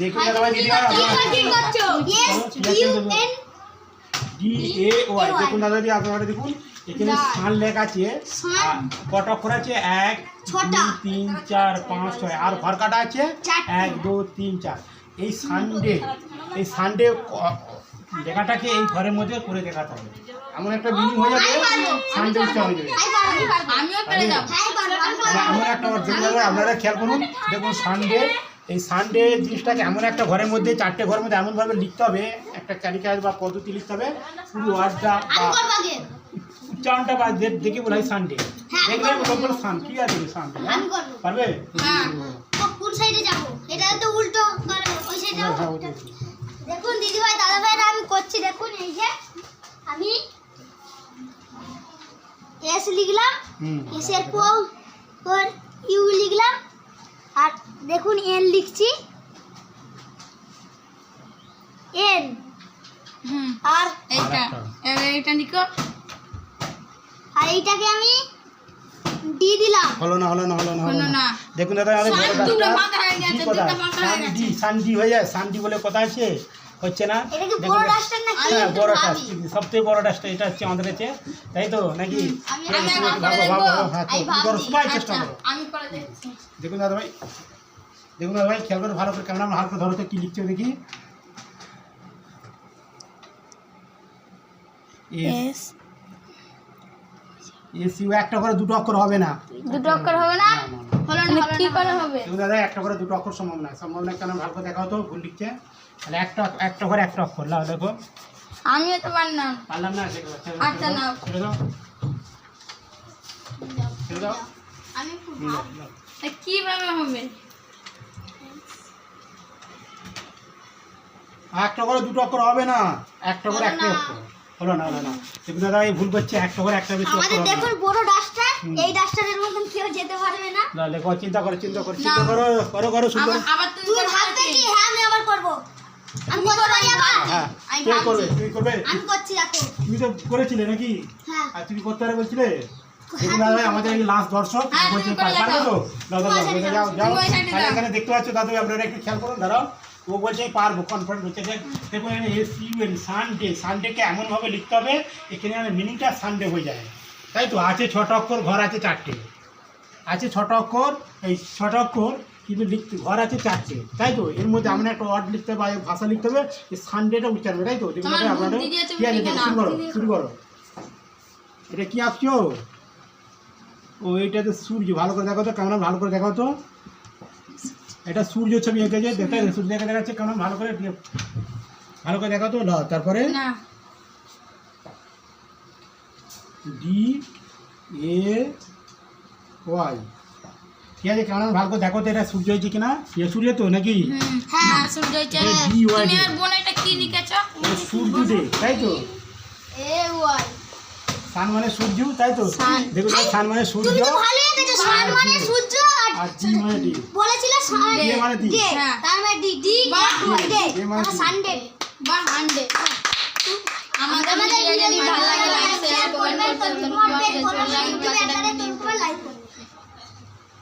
দেখুন দাদা ভাই দিদি DAY দেখুন দাদা দিদি আপনারা দেখুন এখানে সান লেখা আছে কত অক্ষর আছে 1 2 3 4 5 6 আর ঘর কাটা আছে 1 2 3 4 এই সানডে লেখাটাকে এই ঘরের মধ্যে করে দেখাতে হবে এমন একটা মিনিং হয়ে যাবে সানডে উচ্চারণ হয়ে যাবে এমন একটা আপনারা খেয়াল করুন দেখুন এই সানডে জিনিসটাকে এমন একটা ঘরের মধ্যে 4টে ঘরের মধ্যে এমনভাবে লিখতে হবে একটা ক্যারিকার বা পদ্ধতি লিখতে হবে পুরো ওয়ার্ডটা বা উচ্চারণটা বা দেখে বলা হয় সানডে দেখলে বলবো সান কি আছে সানডে পারবে কোন সাইডে যাব এটা তো উল্টো করে ওই সাইডে দেখুন দিদি ভাই দাদা ভাইরা আমি করছি দেখুন এই যে আমি এস লিখলাম এস এর পর ইউ লিখলাম আর দেখুন এন লিখছি এন আর এইটা লিখো আর এইটাকে আমি ডি দিলাম হলো না দেখুন দাদা আমাদের সানডি হয়ে যায় সানডি বলে কথা আছে হচ্ছে না বড় ডাস্টার নাকি হ্যাঁ বড় ডাস্ট সবথেকে বড় ডাস্টার এটা হচ্ছে আমাদের কাছে তাই তো নাকি ভাবো হ্যাঁ তো সবাই চেষ্টা করো আমি করে দেখছি দেখুন দাদা ভাই খেয়াল করে ভালো করে ক্যামেরা হাত করে ধরো তো কি লিখছো দেখি ইউ একটা করে দুটো অক্ষর হবে না দুটো অক্ষর হবে না হলো না কি করে হবে দেখুন দাদা একটা করে দুটো অক্ষর সম্ভব না কেন ভালো করে দেখাও তো ভুল লিখছে তাহলে একটা করে একটা অক্ষর লাও দেখো আমিও তো পারলাম না আচ্ছা নাও ছেড়ে দাও আমি কিভাবে হবে একটা করে দুটো অক্ষর হবে না একটা করে একটা অক্ষর হলো না দেখুন দাদা এই ভুল করছে একটা করে একটা বেশি আমাদের দেখুন বড় ডাস্টার এই ডাস্টারের মতন কেউ যেতে পারবে না না লেখো চিন্তা করো করো সুন্দর আবার তুই ভাববে কি হ্যাঁ আমি আবার করব আমি করতে পারি আবার হ্যাঁ তুমি করবে আমি করছি দেখো তুমি তো করেছিলে নাকি হ্যাঁ আর তুমি করতে পারে বলছিলে দেখুন দাদা ভাই আমাদের এই লাস্ট দর্শক বলছে পারবে তো যাও এখানে দেখতে পাচ্ছ দাদা আপনারা একটু খেয়াল করুন দাঁড়াও ও বলছে পারবো কনফিডেন্ট হচ্ছে দেখুন এখানে সানডেকে এমনভাবে লিখতে হবে এখানে মিনিংটা সানডে হয়ে যায় তাই তো আছে 6টা অক্ষর ঘর আছে 4টে আছে 6টা অক্ষর এই 6টা অক্ষর কিন্তু লিখতে ঘর আছে 4টে তাই তো এর মধ্যে এমন একটা ওয়ার্ড লিখতে হবে বা ভাষা লিখতে হবে এই সানডেটা উচ্চারণ তাই তো দেখুন আপনারা কি আছে শুরু করো এটা কি আঁকছো ও এইটাতে সূর্য ভালো করে দেখো তো কেমন ভালো করে দেখো তো এটা সূর্য ছবি এঁকেছে দেখতে সূর্য দেখা যাচ্ছে কেমন ভালো করে দেখো তো তারপরে DAY ঠিক আছে কেমন ভালো করে দেখো তো এটা সূর্য হয়েছে কিনা সূর্য তো নাকি হ্যাঁ সূর্য হয়েছে তুমি আর বোন এটা কি লিখেছো সূর্য দে তাই তো সান মানে সূর্য তাই তো দেখো সান মানে সূর্য তুমি তো ভালোই এঁকেছো সান মানে সূর্য আর ডি মানে ডি বলেছিলে সান ডি মানে ডি তার মানে ডি মানে সানডে বা হান্ডে আমাদের ভিডিও যদি ভালো লাগে লাইক শেয়ার করবেন লাইক করবেন